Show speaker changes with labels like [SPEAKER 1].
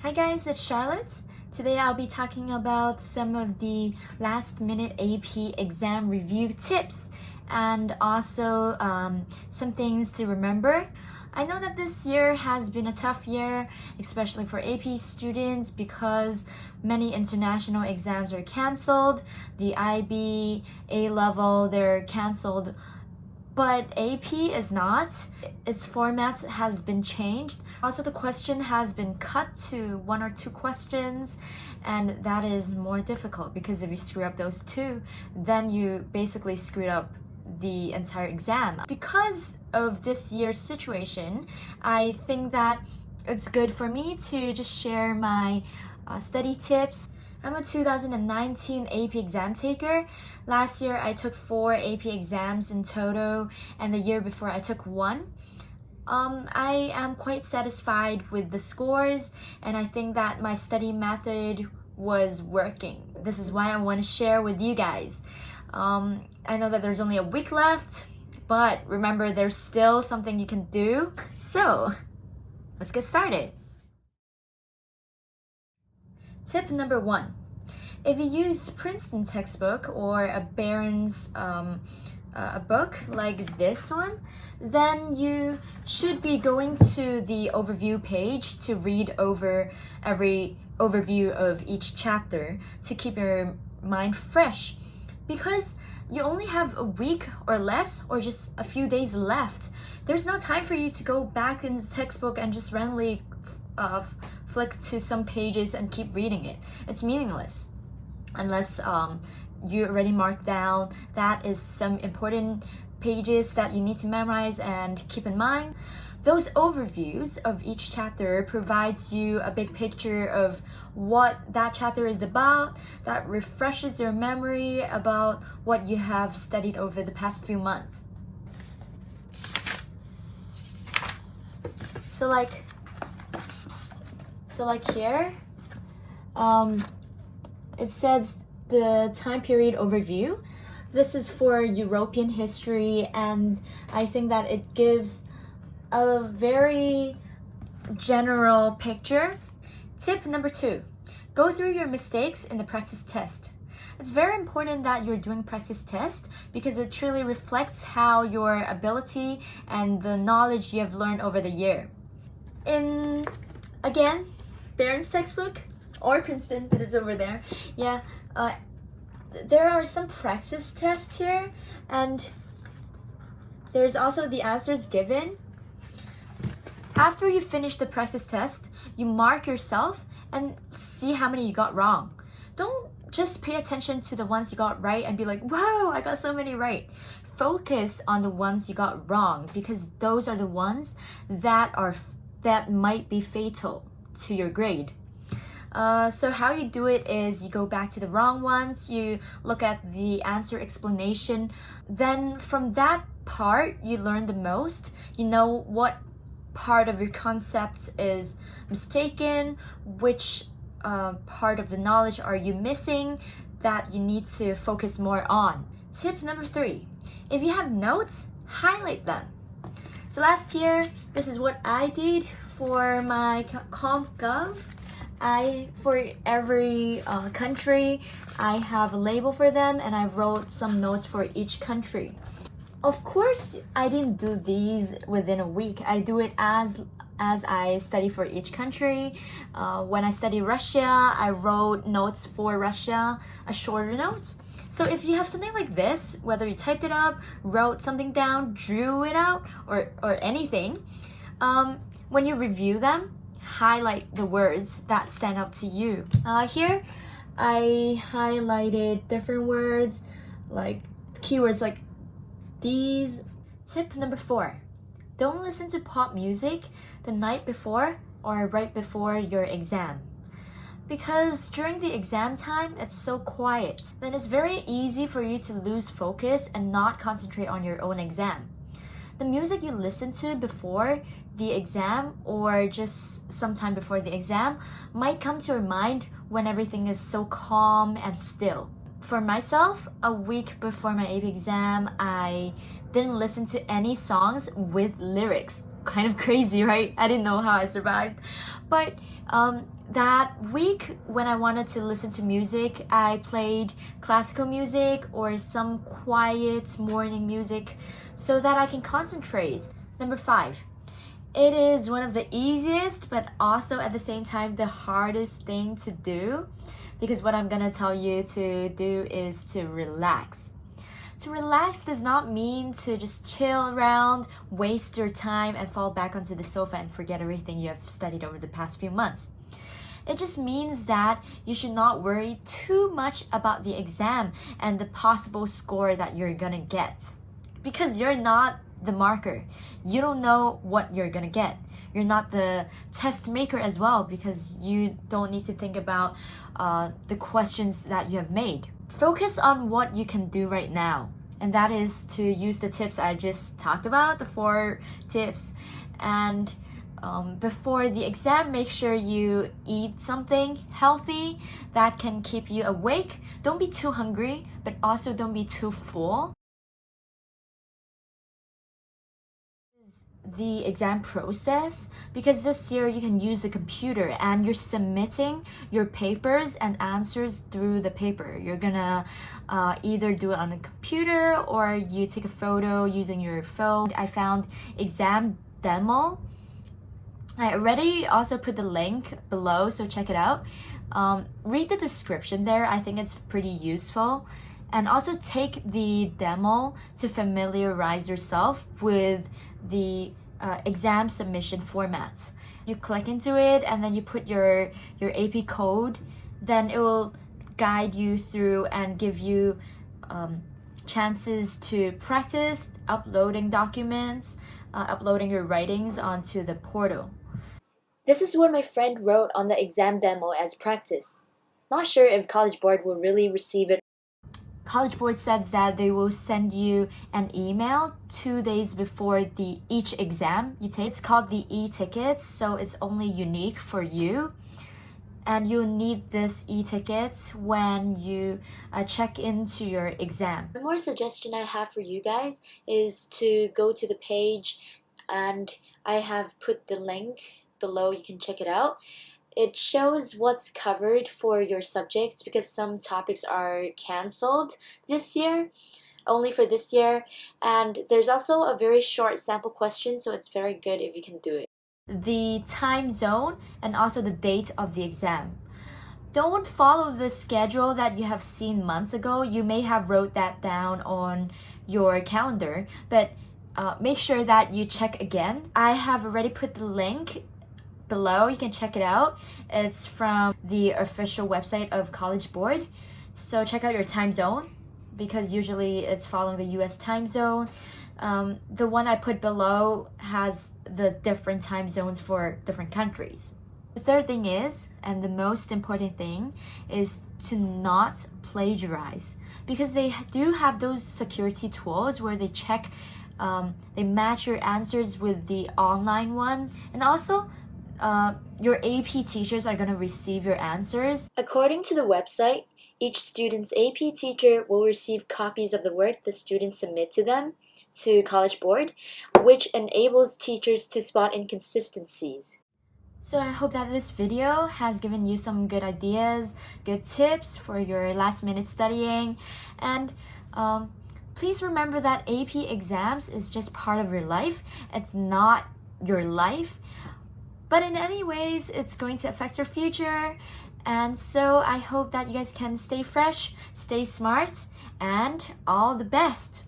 [SPEAKER 1] Hi guys, it's Charlotte. Today I'll be talking about some of the last minute AP exam review tips and also some things to remember. I know that this year has been a tough year, especially for AP students because many international exams are canceled. The IB, A-level, they're canceled. But AP is not. Its format has been changed. Also, the question has been cut to 1 or 2 questions, and that is more difficult because if you screw up those 2, then you basically screwed up the entire exam. Because of this year's situation, I think that it's good for me to just share my study tips. I'm a 2019 AP exam taker. Last year I took 4 AP exams in total, and the year before I took 1. I am quite satisfied with the scores, and I think that my study method was working. This is why I want to share with you guys. I know that there's only a week left, but remember there's still something you can do. So let's get started. Tip number 1. If you use Princeton textbook or a Barron's a book like this one, then you should be going to the overview page to read over every overview of each chapter to keep your mind fresh. Because you only have a week or less or just a few days left, there's no time for you to go back in the textbook and just randomly flick to some pages and keep reading it. It's meaningless unless you already marked down that is some important pages that you need to memorize and keep in mind. Those overviews of each chapter provides you a big picture of what that chapter is about, that refreshes your memory about what you have studied over the past few months. So like here, it says the time period overview. This is for European history, and I think that it gives a very general picture. Tip number 2, go through your mistakes in the practice test. It's very important that you're doing practice test because it truly reflects how your ability and the knowledge you have learned over the year. In, again, Barron's textbook or Princeton, but it's over there. Yeah, there are some practice tests here, and there's also the answers given. After you finish the practice test, you mark yourself and see how many you got wrong. Don't just pay attention to the ones you got right and be like, wow, I got so many right. Focus on the ones you got wrong because those are the ones that might be fatal to your grade. So how you do it is you go back to the wrong ones, you look at the answer explanation, then from that part you learn the most. You know what part of your concept is mistaken, which part of the knowledge are you missing that you need to focus more on. Tip number 3, if you have notes, highlight them. So last year, this is what I did for my CompGov. For every country, I have a label for them, and I wrote some notes for each country. Of course, I didn't do these within a week. I do it as I study for each country. When I study Russia, I wrote notes for Russia, a shorter note. So if you have something like this, whether you typed it up, wrote something down, drew it out, or anything, when you review them, highlight the words that stand out to you. Here, I highlighted different words, like keywords like these. Tip number 4, don't listen to pop music the night before or right before your exam. Because during the exam time, it's so quiet. Then it's very easy for you to lose focus and not concentrate on your own exam. The music you listen to before the exam or just sometime before the exam might come to your mind when everything is so calm and still. For myself, a week before my AP exam, I didn't listen to any songs with lyrics. kind of crazy, right? I didn't know how I survived. But that week when I wanted to listen to music, I played classical music or some quiet morning music so that I can concentrate. Number 5. It is one of the easiest but also at the same time the hardest thing to do, because what I'm gonna tell you to do is to relax. To relax does not mean to just chill around, waste your time, and fall back onto the sofa and forget everything you have studied over the past few months. It just means that you should not worry too much about the exam and the possible score that you're gonna get. Because you're not the marker. You don't know what you're gonna get. You're not the test maker as well, because you don't need to think about the questions that you have made. Focus on what you can do right now, and that is to use the tips I just talked about, the 4 tips. And before the exam, make sure you eat something healthy that can keep you awake. Don't be too hungry, but also don't be too full. The exam process, because this year you can use the computer and you're submitting your papers and answers through the paper. You're gonna either do it on a computer or you take a photo using your phone. I found exam demo. I already also put the link below, so check it out. Read the description there. I think it's pretty useful. And also take the demo to familiarize yourself with the exam submission format. You click into it and then you put your AP code. Then it will guide you through and give you chances to practice uploading documents, uploading your writings onto the portal. This is what my friend wrote on the exam demo as practice. Not sure if College Board will really receive it. College Board says that they will send you an email 2 days before each exam you take. It's called the e-tickets, so it's only unique for you. And you'll need this e-ticket when you check into your exam. One more suggestion I have for you guys is to go to the page, and I have put the link below. You can check it out. It shows what's covered for your subjects, because some topics are canceled this year, only for this year. And there's also a very short sample question, so it's very good if you can do it. The time zone and also the date of the exam. Don't follow the schedule that you have seen months ago. You may have wrote that down on your calendar, but make sure that you check again. I have already put the link below. You can check it out. It's from the official website of College Board. So check out your time zone, because usually it's following the US time zone. The one I put below has the different time zones for different countries. The third thing is, and the most important thing, is to not plagiarize, because they do have those security tools where they check, they match your answers with the online ones. And also, your AP teachers are going to receive your answers. According to the website, each student's AP teacher will receive copies of the work the students submit to them, to College Board, which enables teachers to spot inconsistencies. So I hope that this video has given you some good ideas, good tips for your last minute studying. And please remember that AP exams is just part of your life. It's not your life. But in any ways, it's going to affect your future. And so I hope that you guys can stay fresh, stay smart, and all the best.